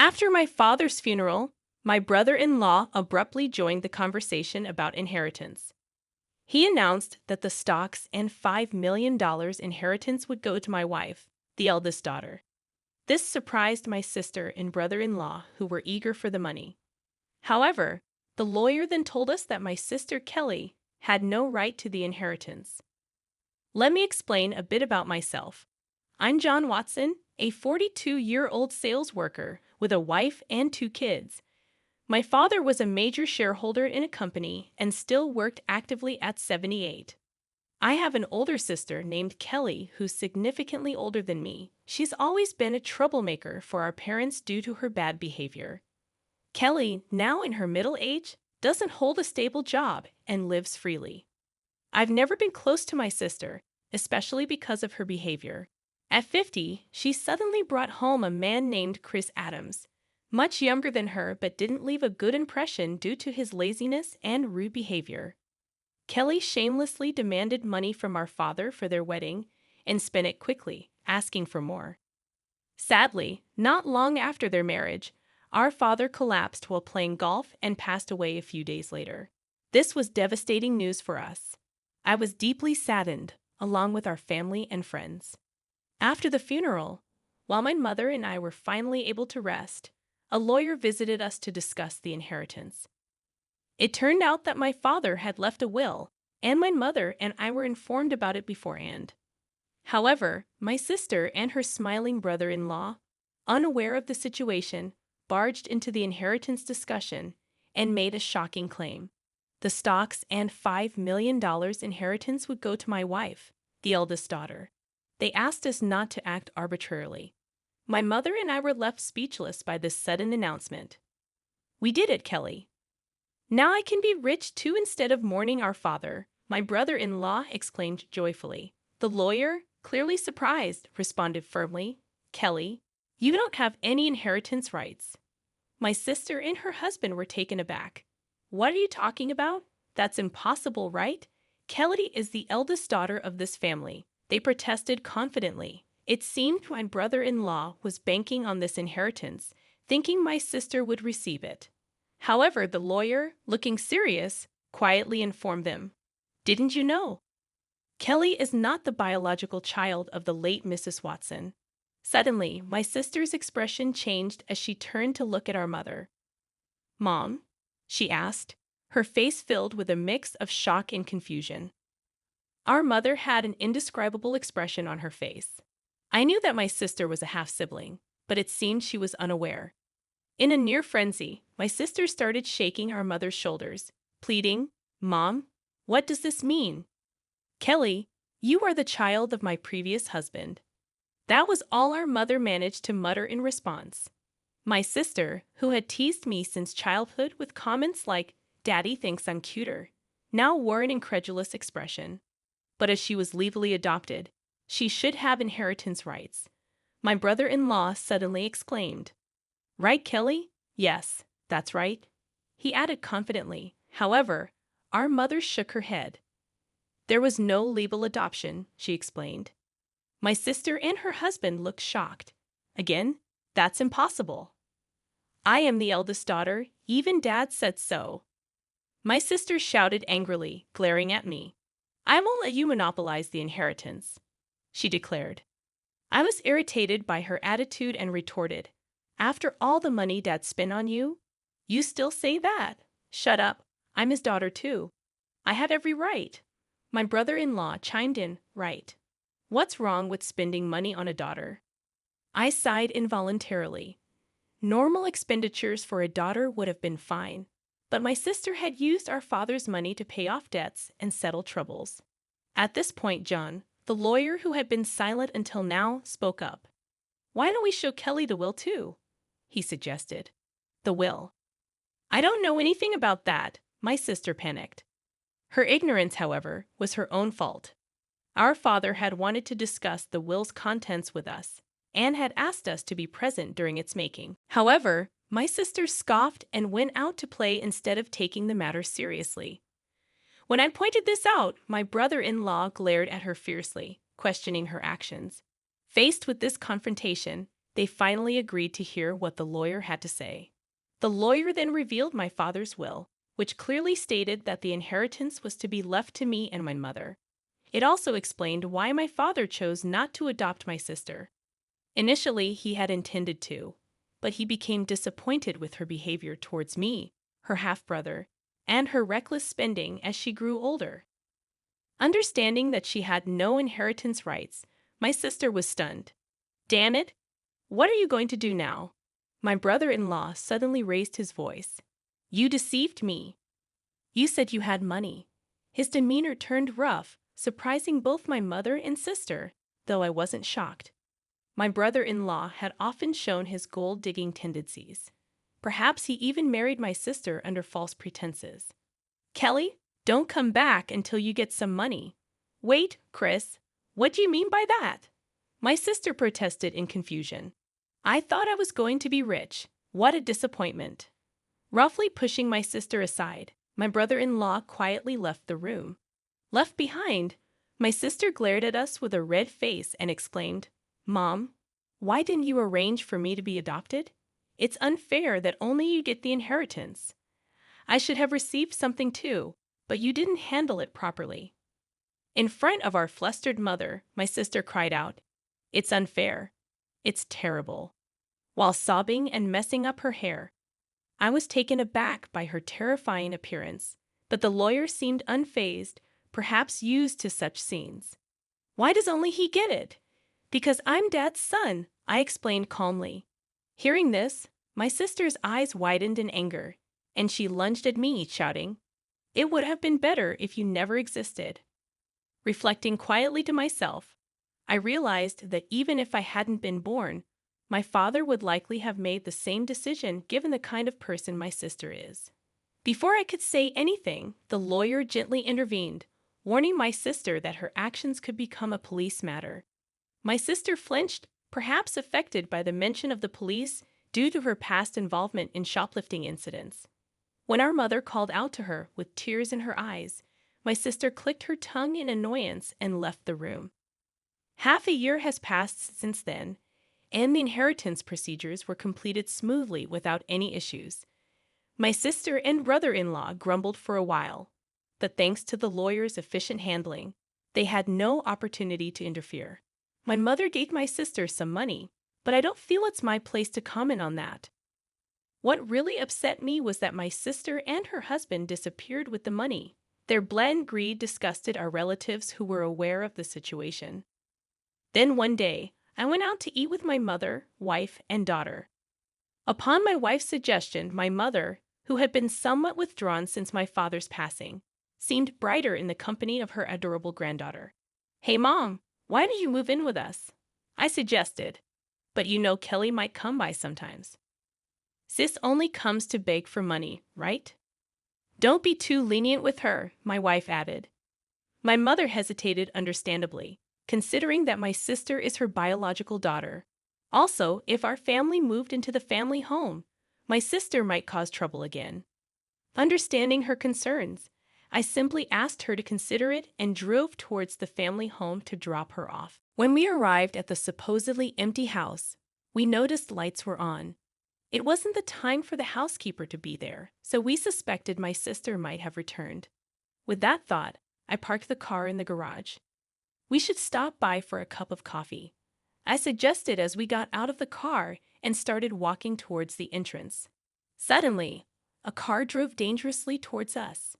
After my father's funeral, my brother-in-law abruptly joined the conversation about inheritance. He announced that the stocks and $5 million inheritance would go to my wife, the eldest daughter. This surprised my sister and brother-in-law, who were eager for the money. However, the lawyer then told us that my sister Kelly had no right to the inheritance. Let me explain a bit about myself. I'm John Watson, a 42-year-old sales worker with a wife and 2 kids. My father was a major shareholder in a company and still worked actively at 78. I have an older sister named Kelly who's significantly older than me. She's always been a troublemaker for our parents due to her bad behavior. Kelly, now in her middle age, doesn't hold a stable job and lives freely. I've never been close to my sister, especially because of her behavior. At 50, she suddenly brought home a man named Chris Adams, much younger than her but didn't leave a good impression due to his laziness and rude behavior. Kelly shamelessly demanded money from our father for their wedding and spent it quickly, asking for more. Sadly, not long after their marriage, our father collapsed while playing golf and passed away a few days later. This was devastating news for us. I was deeply saddened, along with our family and friends. After the funeral, while my mother and I were finally able to rest, a lawyer visited us to discuss the inheritance. It turned out that my father had left a will, and my mother and I were informed about it beforehand. However, my sister and her smiling brother-in-law, unaware of the situation, barged into the inheritance discussion and made a shocking claim. The stocks and $5 million inheritance would go to my wife, the eldest daughter. They asked us not to act arbitrarily. My mother and I were left speechless by this sudden announcement. "We did it, Kelly. Now I can be rich too instead of mourning our father," my brother-in-law exclaimed joyfully. The lawyer, clearly surprised, responded firmly, "Kelly, you don't have any inheritance rights." My sister and her husband were taken aback. "What are you talking about? That's impossible, right? Kelly is the eldest daughter of this family." They protested confidently. It seemed my brother-in-law was banking on this inheritance, thinking my sister would receive it. However, the lawyer, looking serious, quietly informed them, "Didn't you know? Kelly is not the biological child of the late Mrs. Watson." Suddenly, my sister's expression changed as she turned to look at our mother. "Mom?" she asked, her face filled with a mix of shock and confusion. Our mother had an indescribable expression on her face. I knew that my sister was a half-sibling, but it seemed she was unaware. In a near frenzy, my sister started shaking our mother's shoulders, pleading, "Mom, what does this mean? Kelly, you are the child of my previous husband." That was all our mother managed to mutter in response. My sister, who had teased me since childhood with comments like, "Daddy thinks I'm cuter," now wore an incredulous expression. But as she was legally adopted, she should have inheritance rights. My brother-in-law suddenly exclaimed, "Right, Kelly? Yes, that's right," he added confidently. However, our mother shook her head. "There was no legal adoption," she explained. My sister and her husband looked shocked. "Again, that's impossible." "I am the eldest daughter. Even Dad said so." My sister shouted angrily, glaring at me. "I won't let you monopolize the inheritance," she declared. I was irritated by her attitude and retorted, "After all the money Dad spent on you? You still say that? Shut up. I'm his daughter too. I have every right." My brother-in-law chimed in, "Right. What's wrong with spending money on a daughter?" I sighed involuntarily. Normal expenditures for a daughter would have been fine, but my sister had used our father's money to pay off debts and settle troubles. At this point, John, the lawyer who had been silent until now, spoke up. "Why don't we show Kelly the will too?" he suggested. "The will? I don't know anything about that," my sister panicked. Her ignorance, however, was her own fault. Our father had wanted to discuss the will's contents with us and had asked us to be present during its making. However, my sister scoffed and went out to play instead of taking the matter seriously. When I pointed this out, my brother-in-law glared at her fiercely, questioning her actions. Faced with this confrontation, They finally agreed to hear what the lawyer had to say. The lawyer then revealed my father's will, which clearly stated that the inheritance was to be left to me and my mother. It also explained why my father chose not to adopt my sister. Initially, he had intended to, but he became disappointed with her behavior towards me, her half-brother, and her reckless spending as she grew older. Understanding that she had no inheritance rights, my sister was stunned. "Damn it! What are you going to do now?" My brother-in-law suddenly raised his voice. "You deceived me. You said you had money." His demeanor turned rough, surprising both my mother and sister, though I wasn't shocked. My brother-in-law had often shown his gold-digging tendencies. Perhaps he even married my sister under false pretenses. "Kelly, don't come back until you get some money." "Wait, Chris, what do you mean by that?" My sister protested in confusion. "I thought I was going to be rich. What a disappointment." Roughly pushing my sister aside, my brother-in-law quietly left the room. Left behind, my sister glared at us with a red face and exclaimed, "Mom, why didn't you arrange for me to be adopted? It's unfair that only you get the inheritance. I should have received something too, but you didn't handle it properly." In front of our flustered mother, my sister cried out, "It's unfair. It's terrible," while sobbing and messing up her hair. I was taken aback by her terrifying appearance, but the lawyer seemed unfazed, perhaps used to such scenes. "Why does only he get it?" "Because I'm Dad's son," I explained calmly. Hearing this, my sister's eyes widened in anger, and she lunged at me, shouting, "It would have been better if you never existed." Reflecting quietly to myself, I realized that even if I hadn't been born, my father would likely have made the same decision given the kind of person my sister is. Before I could say anything, the lawyer gently intervened, warning my sister that her actions could become a police matter. My sister flinched, perhaps affected by the mention of the police due to her past involvement in shoplifting incidents. When our mother called out to her with tears in her eyes, my sister clicked her tongue in annoyance and left the room. Half a year has passed since then, and the inheritance procedures were completed smoothly without any issues. My sister and brother-in-law grumbled for a while, but thanks to the lawyer's efficient handling, they had no opportunity to interfere. My mother gave my sister some money, but I don't feel it's my place to comment on that. What really upset me was that my sister and her husband disappeared with the money. Their blatant greed disgusted our relatives who were aware of the situation. Then one day, I went out to eat with my mother, wife, and daughter. Upon my wife's suggestion, my mother, who had been somewhat withdrawn since my father's passing, seemed brighter in the company of her adorable granddaughter. "Hey, Mom, why don't you move in with us?" I suggested, "but you know Kelly might come by sometimes." "Sis only comes to beg for money, right?" "Don't be too lenient with her," my wife added. My mother hesitated understandably, considering that my sister is her biological daughter. Also, if our family moved into the family home, my sister might cause trouble again. Understanding her concerns, I simply asked her to consider it and drove towards the family home to drop her off. When we arrived at the supposedly empty house, we noticed lights were on. It wasn't the time for the housekeeper to be there, so we suspected my sister might have returned. With that thought, I parked the car in the garage. "We should stop by for a cup of coffee," I suggested as we got out of the car and started walking towards the entrance. Suddenly, a car drove dangerously towards us.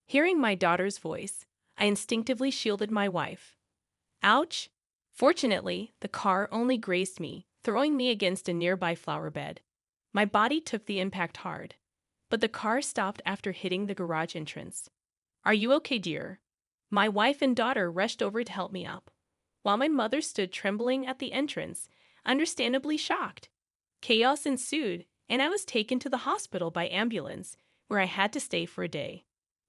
Hearing my daughter's voice, I instinctively shielded my wife. Ouch! Fortunately, the car only grazed me, throwing me against a nearby flower bed. My body took the impact hard, but the car stopped after hitting the garage entrance. "Are you okay, dear?" My wife and daughter rushed over to help me up, while my mother stood trembling at the entrance, understandably shocked. Chaos ensued, and I was taken to the hospital by ambulance, where I had to stay for a day.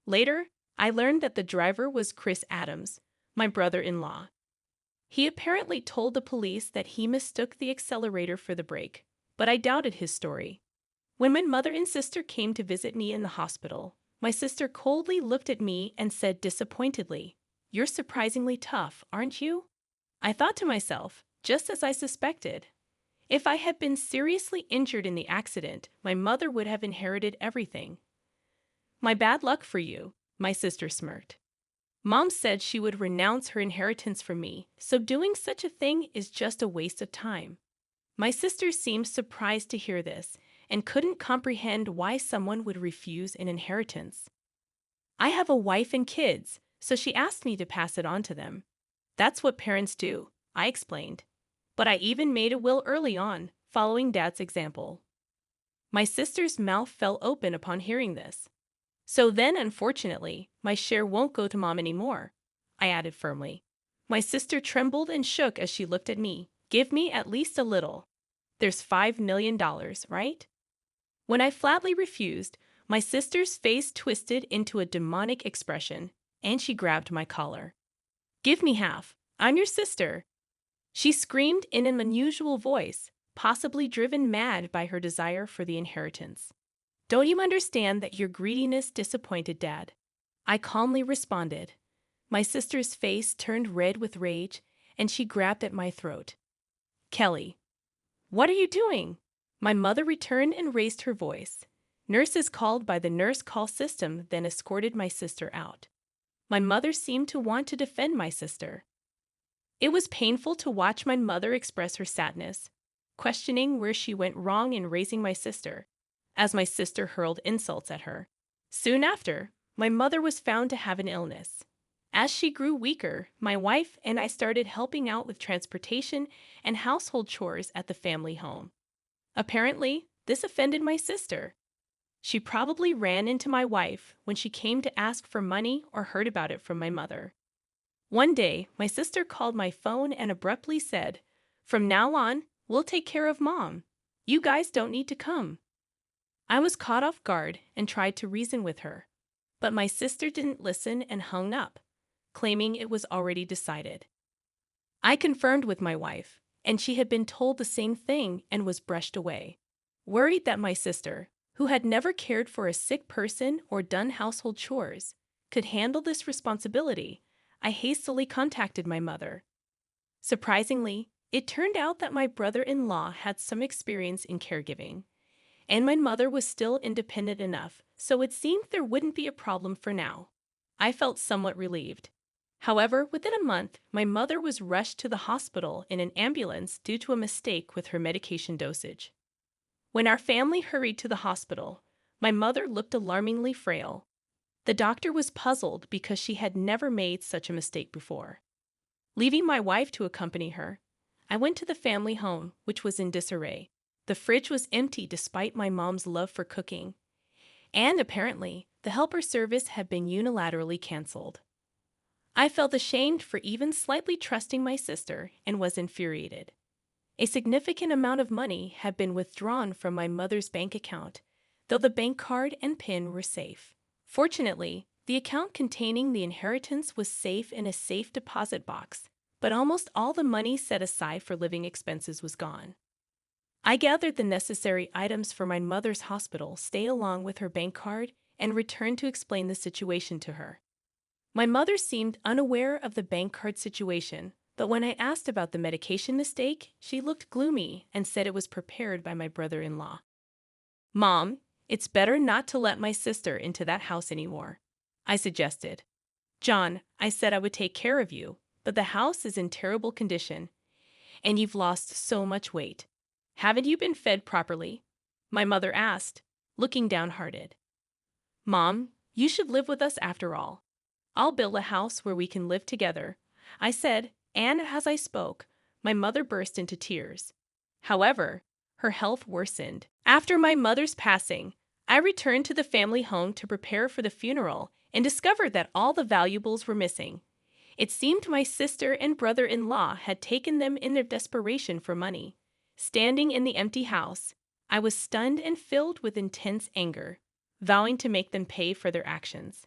Later, I learned that the driver was Chris Adams, my brother-in-law. He apparently told the police that he mistook the accelerator for the brake, but I doubted his story. When my mother and sister came to visit me in the hospital, my sister coldly looked at me and said disappointedly, "You're surprisingly tough, aren't you?" I thought to myself, just as I suspected. If I had been seriously injured in the accident, my mother would have inherited everything. My bad luck for you, my sister smirked. Mom said she would renounce her inheritance from me, so doing such a thing is just a waste of time. My sister seemed surprised to hear this and couldn't comprehend why someone would refuse an inheritance. I have a wife and kids, so she asked me to pass it on to them. That's what parents do, I explained. But I even made a will early on, following Dad's example. My sister's mouth fell open upon hearing this. So then, unfortunately, my share won't go to Mom anymore, I added firmly. My sister trembled and shook as she looked at me. Give me at least a little. There's $5 million, right? When I flatly refused, my sister's face twisted into a demonic expression, and she grabbed my collar. Give me half. I'm your sister. She screamed in an unusual voice, possibly driven mad by her desire for the inheritance. Don't you understand that your greediness disappointed Dad? I calmly responded. My sister's face turned red with rage, and she grabbed at my throat. Kelly, what are you doing? My mother returned and raised her voice. Nurses called by the nurse call system then escorted my sister out. My mother seemed to want to defend my sister. It was painful to watch my mother express her sadness, questioning where she went wrong in raising my sister, as my sister hurled insults at her. Soon after, my mother was found to have an illness. As she grew weaker, my wife and I started helping out with transportation and household chores at the family home. Apparently, this offended my sister. She probably ran into my wife when she came to ask for money or heard about it from my mother. One day, my sister called my phone and abruptly said, "From now on, we'll take care of Mom. You guys don't need to come." I was caught off guard and tried to reason with her, but my sister didn't listen and hung up, claiming it was already decided. I confirmed with my wife, and she had been told the same thing and was brushed away. Worried that my sister, who had never cared for a sick person or done household chores, could handle this responsibility, I hastily contacted my mother. Surprisingly, it turned out that my brother-in-law had some experience in caregiving, and my mother was still independent enough, so it seemed there wouldn't be a problem for now. I felt somewhat relieved. However, within a month, my mother was rushed to the hospital in an ambulance due to a mistake with her medication dosage. When our family hurried to the hospital, my mother looked alarmingly frail. The doctor was puzzled because she had never made such a mistake before. Leaving my wife to accompany her, I went to the family home, which was in disarray. The fridge was empty despite my mom's love for cooking, and apparently, the helper service had been unilaterally canceled. I felt ashamed for even slightly trusting my sister and was infuriated. A significant amount of money had been withdrawn from my mother's bank account, though the bank card and PIN were safe. Fortunately, the account containing the inheritance was safe in a safe deposit box, but almost all the money set aside for living expenses was gone. I gathered the necessary items for my mother's hospital stay along with her bank card and returned to explain the situation to her. My mother seemed unaware of the bank card situation, but when I asked about the medication mistake, she looked gloomy and said it was prepared by my brother-in-law. "Mom, it's better not to let my sister into that house anymore," I suggested. "John, I said I would take care of you, but the house is in terrible condition, and you've lost so much weight. Haven't you been fed properly?" My mother asked, looking downhearted. "Mom, you should live with us after all. I'll build a house where we can live together," I said, and as I spoke, my mother burst into tears. However, her health worsened. After my mother's passing, I returned to the family home to prepare for the funeral and discovered that all the valuables were missing. It seemed my sister and brother-in-law had taken them in their desperation for money. Standing in the empty house, I was stunned and filled with intense anger, vowing to make them pay for their actions.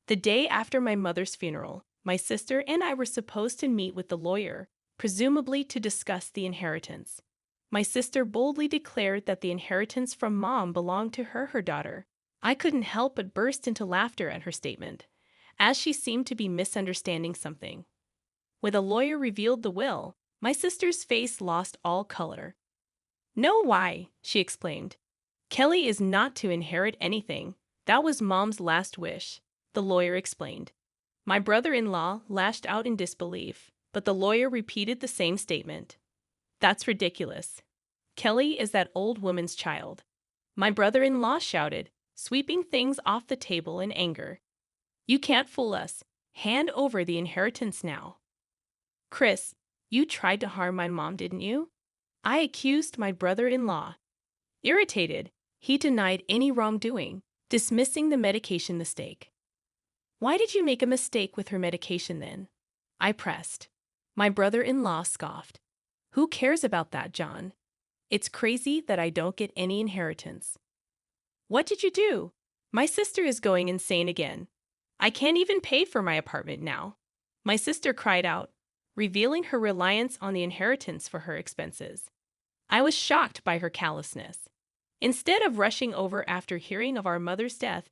The day after my mother's funeral, my sister and I were supposed to meet with the lawyer, presumably to discuss the inheritance. My sister boldly declared that the inheritance from Mom belonged to her daughter. I couldn't help but burst into laughter at her statement, as she seemed to be misunderstanding something. When the lawyer revealed the will, my sister's face lost all color. No, why? She exclaimed. Kelly is not to inherit anything. That was Mom's last wish, the lawyer explained. My brother-in-law lashed out in disbelief, but the lawyer repeated the same statement. That's ridiculous. Kelly is that old woman's child. My brother-in-law shouted, sweeping things off the table in anger. You can't fool us. Hand over the inheritance now. Chris, you tried to harm my mom, didn't you? I accused my brother-in-law. Irritated, he denied any wrongdoing, dismissing the medication mistake. Why did you make a mistake with her medication then? I pressed. My brother-in-law scoffed. Who cares about that, John? It's crazy that I don't get any inheritance. What did you do? My sister is going insane again. I can't even pay for my apartment now. My sister cried out, revealing her reliance on the inheritance for her expenses. I was shocked by her callousness. Instead of rushing over after hearing of our mother's death,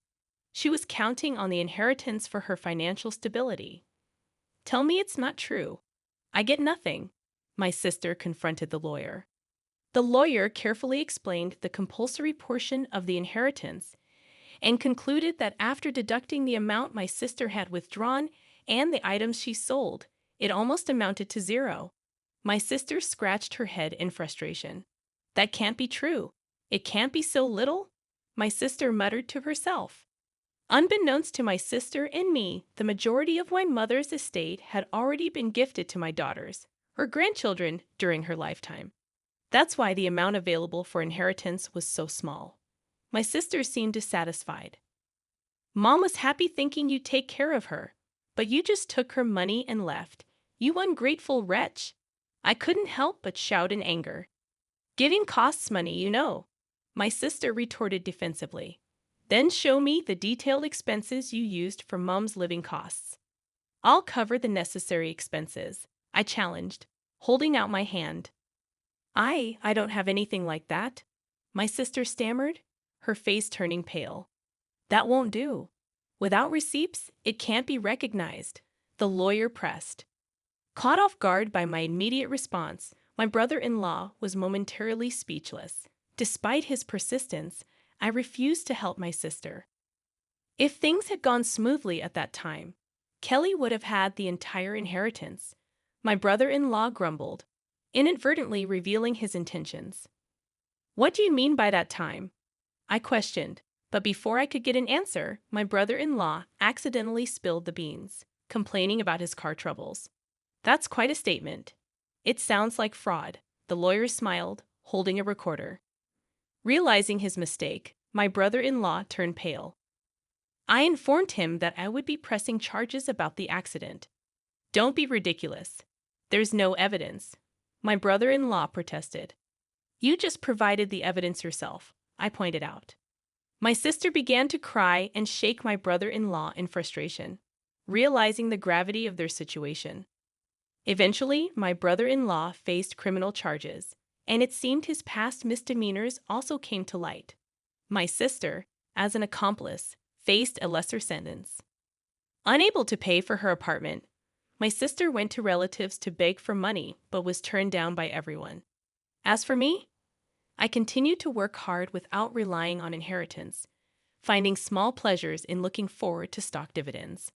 she was counting on the inheritance for her financial stability. Tell me it's not true. I get nothing, my sister confronted the lawyer. The lawyer carefully explained the compulsory portion of the inheritance and concluded that after deducting the amount my sister had withdrawn and the items she sold, it almost amounted to zero. My sister scratched her head in frustration. That can't be true. It can't be so little, my sister muttered to herself. Unbeknownst to my sister and me, the majority of my mother's estate had already been gifted to my daughters, her grandchildren, during her lifetime. That's why the amount available for inheritance was so small. My sister seemed dissatisfied. Mom was happy thinking you'd take care of her, but you just took her money and left. You ungrateful wretch! I couldn't help but shout in anger. Giving costs money, you know, my sister retorted defensively. Then show me the detailed expenses you used for Mom's living costs. I'll cover the necessary expenses, I challenged, holding out my hand. I don't have anything like that, my sister stammered, her face turning pale. That won't do. Without receipts, it can't be recognized, the lawyer pressed. Caught off guard by my immediate response, my brother-in-law was momentarily speechless. Despite his persistence, I refused to help my sister. If things had gone smoothly at that time, Kelly would have had the entire inheritance, my brother-in-law grumbled, inadvertently revealing his intentions. What do you mean by that time? I questioned, but before I could get an answer, my brother-in-law accidentally spilled the beans, complaining about his car troubles. That's quite a statement. It sounds like fraud, the lawyer smiled, holding a recorder. Realizing his mistake, my brother-in-law turned pale. I informed him that I would be pressing charges about the accident. Don't be ridiculous. There's no evidence, my brother-in-law protested. You just provided the evidence yourself, I pointed out. My sister began to cry and shake my brother-in-law in frustration, realizing the gravity of their situation. Eventually, my brother-in-law faced criminal charges, and it seemed his past misdemeanors also came to light. My sister, as an accomplice, faced a lesser sentence. Unable to pay for her apartment, my sister went to relatives to beg for money but was turned down by everyone. As for me, I continued to work hard without relying on inheritance, finding small pleasures in looking forward to stock dividends.